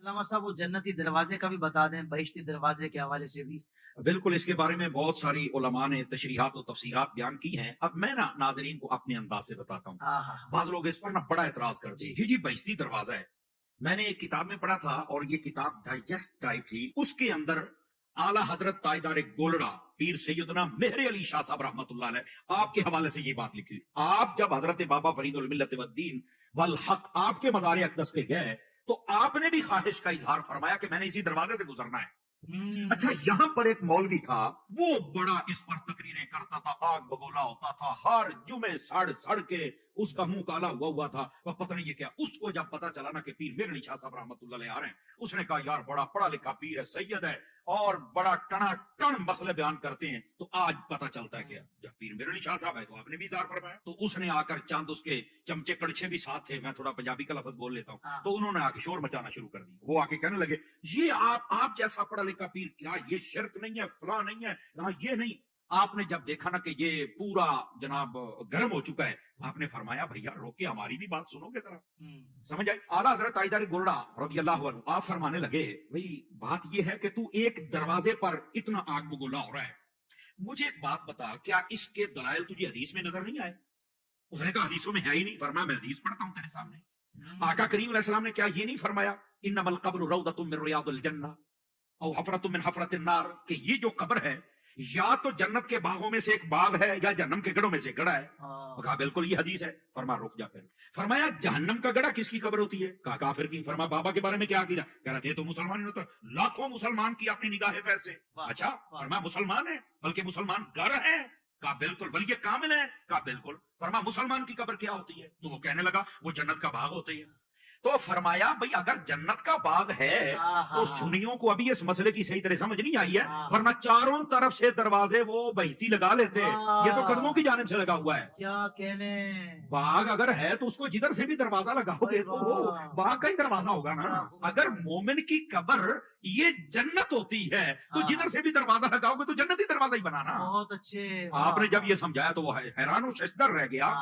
علامہ صاحب وہ جنتی دروازے کا بھی بتا دیں، بہشتی دروازے کے حوالے سے بھی۔ بالکل، اس کے بارے میں بہت ساری علماء نے تشریحات و تفسیرات بیان کی ہیں۔ اب میں نا ناظرین کو اپنے انداز سے بتاتا ہوں۔ ہاں ہاں ہاں۔ بعض لوگ اس پر نا بڑا اعتراض کرتے ہیں، جی بہشتی دروازہ ہے۔ میں نے ایک کتاب میں پڑھا تھا، اور یہ کتاب ڈائجسٹ ٹائپ تھی، اس کے اندر اعلیٰ حضرت تاجدار گولڑا پیر سیدنا مہر علی شاہ صاحب رحمۃ اللہ علیہ آپ کے حوالے سے یہ بات لکھی۔ آپ جب حضرت بابا فرید الملت والدین والحق آپ کے مزار اقدس پہ گئے تو آپ نے بھی خواہش کا اظہار فرمایا کہ میں نے اسی دروازے سے گزرنا ہے۔ اچھا، یہاں پر ایک مولوی تھا، وہ بڑا اس پر تقریریں کرتا تھا، آگ بگولا ہوتا تھا، ہر جمعے سڑ کے اس کا منہ کالا ہوا تھا، وہ پتہ نہیں یہ کیا۔ اس کو جب پتا چلا نا کہ پیر میر علی شاہ صاحب رحمۃ اللہ علیہ آ رہے ہیں، اس نے کہا یار بڑا پڑھا لکھا پیر ہے، سید ہے، اور بڑا ٹنا ٹن مسئلے بیان کرتے ہیں، تو آج پتا چلتا ہے کہ جب پیر میر علی شاہ صاحب ہے تو آپ نے بھی اظہار فرمایا۔ تو اس نے آ کر چاند اس کے چمچے کڑچے بھی ساتھ تھے، میں تھوڑا پنجابی کا لفظ بول لیتا ہوں، تو انہوں نے آ کے شور مچانا شروع کر دی۔ وہ آ کے کہنے لگے یہ آپ جیسا پڑھا لکھا پیر، کیا یہ شرک نہیں ہے، فلاں نہیں ہے، یہ نہیں۔ آپ نے جب دیکھا نا کہ یہ پورا جناب گرم ہو چکا ہے، آپ نے فرمایا بھیا روکے، ہماری بھی بات سنو گے ذرا، سمجھ آئے؟ اعلیٰ حضرت تاجدار گولڑا رضی اللہ عنہ آپ فرمانے لگے بھئی بات یہ ہے کہ تو ایک دروازے پر اتنا آگ بگولا ہو رہا ہے، مجھے ایک بات بتا، کیا اس کے دلائل تجھے حدیث میں نظر نہیں آئے؟ اس نے کہا حدیثوں میں ہے ہی نہیں۔ فرمایا میں حدیث پڑھتا ہوں تیرے سامنے۔ آقا کریم علیہ السلام نے کیا یہ نہیں فرمایا انما القبر روضۃ من ریاض الجنہ او حفرۃ من حفرۃ النار، کہ یہ جو قبر ہے یا تو جنت کے باغوں میں سے ایک باغ ہے یا جہنم کے گڑھوں میں سے گڑھا ہے۔ کہا بالکل یہ حدیث ہے۔ فرما رک جا۔ پھر فرمایا جہنم کا گڑھا کس کی قبر ہوتی ہے؟ کہا کافر کی۔ فرما بابا کے بارے میں کیا عقیدہ؟ کہہ رہا تھے تو مسلمان ہی ہوتا، لاکھوں مسلمان کی اپنی نگاہ فیض سے۔ اچھا، فرما مسلمان ہے بلکہ مسلمان گر ہیں؟ کہا بالکل۔ ولی کامل ہے؟ کہا بالکل۔ فرما مسلمان کی قبر کیا ہوتی ہے؟ تو وہ کہنے لگا وہ جنت کا باغ ہوتی ہے۔ تو فرمایا بھئی اگر جنت کا باغ ہے تو سنیوں کو ابھی اس مسئلے کی صحیح طرح سمجھ نہیں آئی ہے، ورنہ چاروں طرف سے دروازے وہ بہشتی لگا لیتے، یہ تو قدموں کی جانب سے لگا ہوا ہے۔ کیا کہنے، باغ اگر ہے تو اس کو جدھر سے بھی دروازہ لگاؤ گے تو وہ باغ کا ہی دروازہ ہوگا نا۔ اگر مومن کی قبر یہ جنت ہوتی ہے تو جدھر سے بھی دروازہ لگاؤ گے تو جنت ہی دروازہ ہی بنانا۔ بہت اچھے۔ آپ نے جب یہ سمجھایا تو وہ حیران و ششدر رہ گیا۔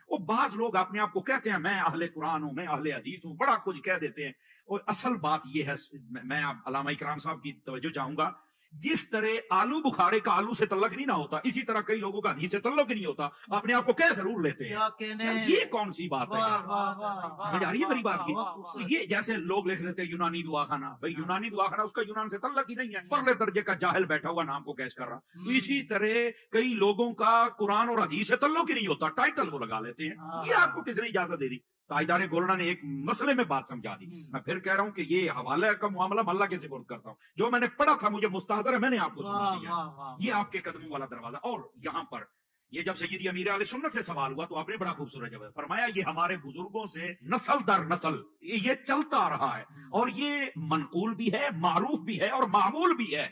وہ بعض لوگ اپنے آپ کو کہتے ہیں میں اہل قرآن ہوں، میں اہل حدیث ہوں، بڑا کچھ کہہ دیتے ہیں، اور اصل بات یہ ہے، میں اب علامہ اکرام صاحب کی توجہ چاہوں گا، جس طرح آلو بخارے کا آلو سے تعلق نہیں نہ ہوتا، اسی طرح کئی لوگوں کا حدیث سے تعلق نہیں ہوتا، اپنے آپ کو کہہ ضرور لیتے ہیں۔ یہ کون سی بات ہے؟ سمجھ آ رہی ہے میری بات کی؟ تو یہ جیسے لوگ لکھ لیتے ہیں یونانی دعا خانہ، بھائی یونانی دعا خانہ اس کا یونان سے تعلق ہی نہیں ہے، پرلے درجے کا جاہل بیٹھا ہوا نام کو کیش کر رہا۔ تو اسی طرح کئی لوگوں کا قرآن اور حدیث سے تعلق ہی نہیں ہوتا، ٹائٹل وہ لگا لیتے ہیں۔ یہ آپ کو کس نے اجازت دے دی؟ تاجدار گولڑا نے ایک مسئلے میں بات سمجھا دی۔ میں پھر کہہ رہا ہوں کہ یہ حوالے کا معاملہ اللہ کے سپرد کرتا ہوں، جو میں نے پڑھا تھا مجھے مستحضر ہے، میں نے آپ کو سنا دیا۔ یہ آپ کے قدموں والا دروازہ۔ اور یہاں پر یہ جب سیدی امیر اہل سنت سے سوال ہوا تو آپ نے بڑا خوبصورت جواب فرمایا، یہ ہمارے بزرگوں سے نسل در نسل یہ چلتا آ رہا ہے، اور یہ منقول بھی ہے، معروف بھی ہے، اور معمول بھی ہے۔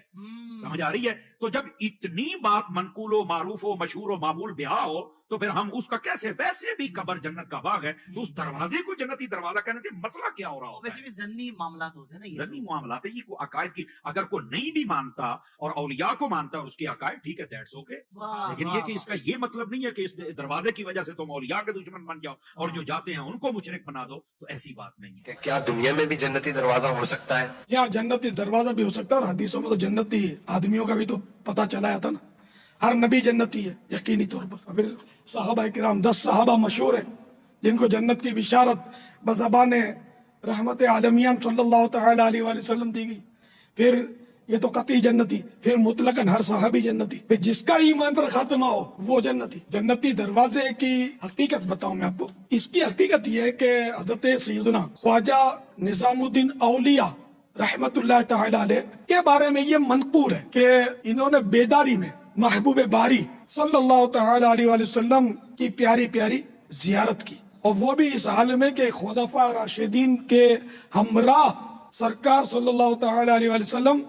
سمجھ آ رہی ہے؟ تو جب اتنی بات منقول و معروف و مشہور و معمول بیاہ ہو تو پھر ہم اس کا کیسے، ویسے بھی قبر جنت کا باغ ہے تو اس دروازے کو جنتی دروازہ کہنے سے مسئلہ کیا ہو رہا ہوتا ہے؟ ویسے بھی ذنی معاملات ہوتے ہیں نا، ذنی معاملات ہے، یہ کوئی عقائد کی اگر کوئی نہیں بھی مانتا اور اولیاء کو مانتا ہے اور اس کی عقائد، ٹھیک ہے، دیٹس اوکے، لیکن یہ کہ اس کا یہ مطلب نہیں ہے کہ اس دروازے کی وجہ سے تم اولیاء کے دشمن بن جاؤ اور جو جاتے ہیں ان کو مشرک بنا دو، تو ایسی بات نہیں ہے۔ کیا دنیا میں بھی جنتی دروازہ ہو سکتا ہے؟ یہاں جنتی دروازہ بھی ہو سکتا ہے، اور حدیثوں میں تو جنتی آدمیوں کا بھی تو پتہ چلا تھا نا، ہر نبی جنتی ہے یقینی طور پر۔ پھر صحابہ کرام 10 صحابہ مشہور ہیں جن کو جنت کی بشارت بزبان رحمت عالمیان صلی اللہ تعالی علیہ وآلہ وسلم دی گئی۔ پھر یہ تو قطعی جنتی، پھر مطلقاً ہر صحابی جنتی، پھر جس کا ایمان پر خاتمہ ہو وہ جنتی۔ جنتی دروازے کی حقیقت بتاؤں میں آپ کو، اس کی حقیقت یہ ہے کہ حضرت سیدنا خواجہ نظام الدین اولیاء رحمت اللہ تعالی علیہ کے بارے میں یہ منقول ہے کہ انہوں نے بیداری میں محبوب باری صلی اللہ تعالی علیہ وآلہ وسلم کی پیاری پیاری زیارت کی، اور وہ بھی اس حال میں کہ خلفاء راشدین کے ہمراہ سرکار صلی اللہ تعالی علیہ وآلہ وسلم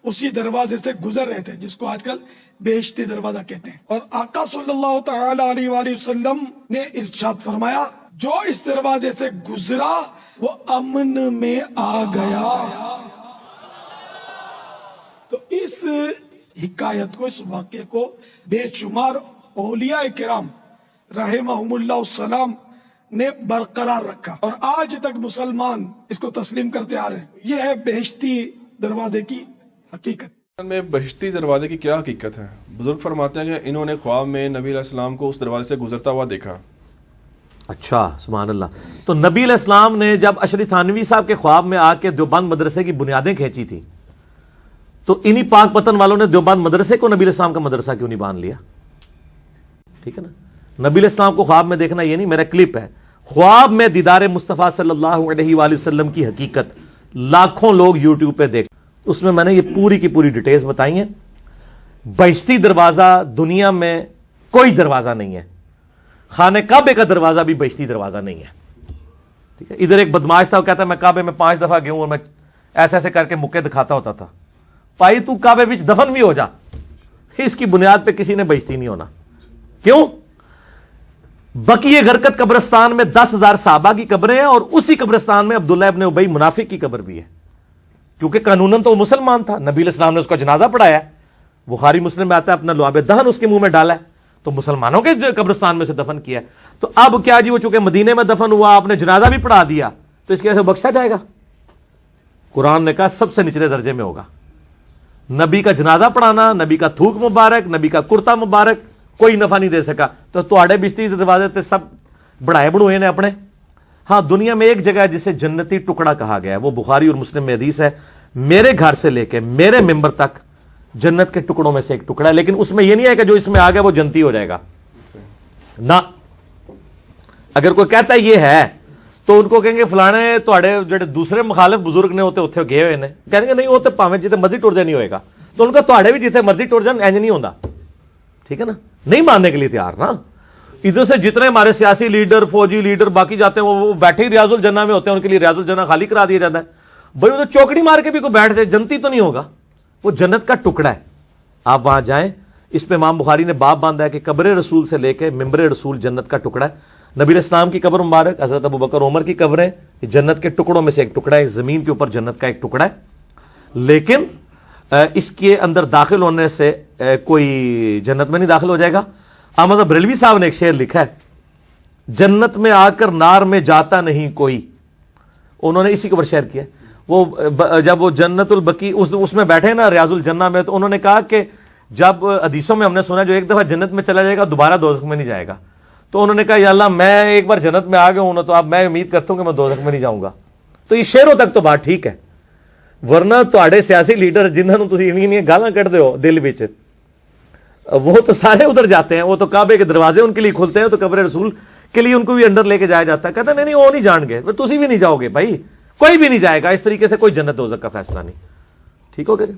اسی دروازے سے گزر رہے تھے جس کو آج کل بہشتی دروازہ کہتے ہیں۔ اور آقا صلی اللہ تعالی علیہ وآلہ وسلم نے ارشاد فرمایا جو اس دروازے سے گزرا وہ امن میں آ گیا۔ تو اس حکایت کو، اس واقعے کو بے شمار اولیاء کرام رحمہم اللہ السلام نے برقرار رکھا اور آج تک مسلمان اس کو تسلیم کرتے آ رہے ہیں. یہ ہے بہشتی دروازے کی حقیقت. میں بہشتی دروازے کی کیا حقیقت ہے؟ بزرگ فرماتے ہیں کہ انہوں نے خواب میں نبی علیہ السلام کو اس دروازے سے گزرتا ہوا دیکھا. اچھا سبحان اللہ. تو نبی علیہ السلام نے جب اشری تھانوی صاحب کے خواب میں آ کے دیوبند مدرسے کی بنیادیں کھینچی تھی تو انہی پاک پتن والوں نے دیوبند مدرسے کو نبی علیہ السلام کا مدرسہ کیوں نہیں باندھ لیا؟ ٹھیک ہے نا. نبی علیہ السلام کو خواب میں دیکھنا یہ نہیں، میرا کلپ ہے خواب میں دیدار مصطفیٰ صلی اللہ علیہ وآلہ وسلم کی حقیقت، لاکھوں لوگ یوٹیوب پہ دیکھ، اس میں نے یہ پوری کی پوری ڈیٹیلز بتائی ہیں. بہشتی دروازہ دنیا میں کوئی دروازہ نہیں ہے، خانہ کعبے کا دروازہ بھی بہشتی دروازہ نہیں ہے. ٹھیک ہے. ادھر ایک بدماش تھا، وہ کہتا ہے میں کعبے میں 5 دفعہ گیا ہوں اور میں ایسے ایسے کر کے مکے دکھاتا ہوتا تھا. بھائی تو کعبے وچ دفن بھی ہو جا، اس کی بنیاد پہ کسی نے بہشتی نہیں ہونا. کیوں؟ بقیہ غرقت قبرستان میں 10,000 صحابہ کی قبریں ہیں اور اسی قبرستان میں عبداللہ ابن ابی منافق کی قبر بھی ہے، کیونکہ قانوناً تو وہ مسلمان تھا. نبی علیہ السلام نے اس کا جنازہ پڑھایا، بخاری مسلم میں آتا ہے اپنا لعاب دہن اس کے منہ میں ڈالا ہے، تو مسلمانوں کے قبرستان میں سے دفن کیا ہے. تو اب کیا جی، وہ چونکہ مدینے میں دفن ہوا، آپ نے جنازہ بھی پڑھا دیا تو اس کی وجہ سے بخشا جائے گا؟ قرآن نے کہا سب سے نچلے درجے میں ہوگا. نبی کا جنازہ پڑھانا، نبی کا تھوک مبارک، نبی کا کرتا مبارک کوئی نفع نہیں دے سکا. تو تواڈے بہشتی دروازے تے سب بڑھائے بڑھوئے نے اپنے. ہاں دنیا میں ایک جگہ ہے جسے جنتی ٹکڑا کہا گیا ہے، وہ بخاری اور مسلم میں حدیث ہے، میرے گھر سے لے کے میرے ممبر تک جنت کے ٹکڑوں میں سے ایک ٹکڑا ہے. لیکن اس میں یہ نہیں ہے کہ جو اس میں آ گیا وہ جنتی ہو جائے گا نہ. اگر کوئی کہتا ہے یہ ہے تو ان کو کہیں گے فلانے تواڈے جڑے دوسرے مخالف بزرگ نے ہوتے اتنے گئے ہوئے نے، کہیں گے نہیں وہ تو پاویں جتنے مرضی ٹر جائے نہیں ہوئے گا. تو ان کا تواڈے بھی جتنے مرضی ٹر جان اینج نہیں ہوتا. ٹھیک ہے نا. نہیں ماننے کے لیے تیار نا. ادھر سے جتنے ہمارے سیاسی لیڈر، فوجی لیڈر باقی جاتے ہیں وہ بیٹھے ہی ریاض الجنہ میں ہوتے ہیں، ان کے لیے ریاض الجنہ خالی کرا دیا جاتا ہے. بھائی وہ تو چوکڑی مار کے بھی کوئی بیٹھ جائے جنتی تو نہیں ہوگا، وہ جنت کا ٹکڑا ہے. آپ وہاں جائیں، اس پہ امام بخاری نے باب باندھا ہے کہ قبر رسول سے لے کے ممبر رسول جنت کا ٹکڑا ہے. نبی علیہ السلام کی قبر مبارک، حضرت ابو بکر عمر کی قبریں، یہ جنت کے ٹکڑوں میں سے ایک ٹکڑا ہے. زمین کے اوپر جنت کا ایک ٹکڑا ہے، لیکن اس کے اندر داخل ہونے سے کوئی جنت میں نہیں داخل ہو جائے گا. احمد بریلوی صاحب نے ایک شعر لکھا ہے، جنت میں آ کر نار میں جاتا نہیں کوئی. انہوں نے اسی کے اوپر شعر کیا. وہ جب وہ جنت البقی اس میں بیٹھے نا ریاض الجنہ میں، تو انہوں نے کہا کہ جب حدیثوں میں ہم نے سنا جو ایک دفعہ جنت میں چلا جائے گا دوبارہ دوزخ میں نہیں جائے گا. تو انہوں نے کہا یا اللہ میں ایک بار جنت میں آ گیا ہوں نا، تو اب میں امید کرتا ہوں کہ میں دوزخ میں نہیں جاؤں گا. تو یہ شعروں تک تو بات ٹھیک ہے، ورنہ تواڈے سیاسی لیڈر جنہوں تسی انہی گالاں کڈدے ہو دل وچ، وہ تو سارے ادھر جاتے ہیں. وہ تو کعبے کے دروازے ان کے لیے کھلتے ہیں، تو قبر رسول کے لیے ان کو بھی اندر لے کے جایا جاتا ہے. کہتے ہیں نہیں وہ نہیں جان گے، تسی بھی نہیں جاؤ گے. بھائی کوئی بھی نہیں جائے گا. اس طریقے سے کوئی جنت دوزخ کا فیصلہ نہیں. ٹھیک ہو گیا جی.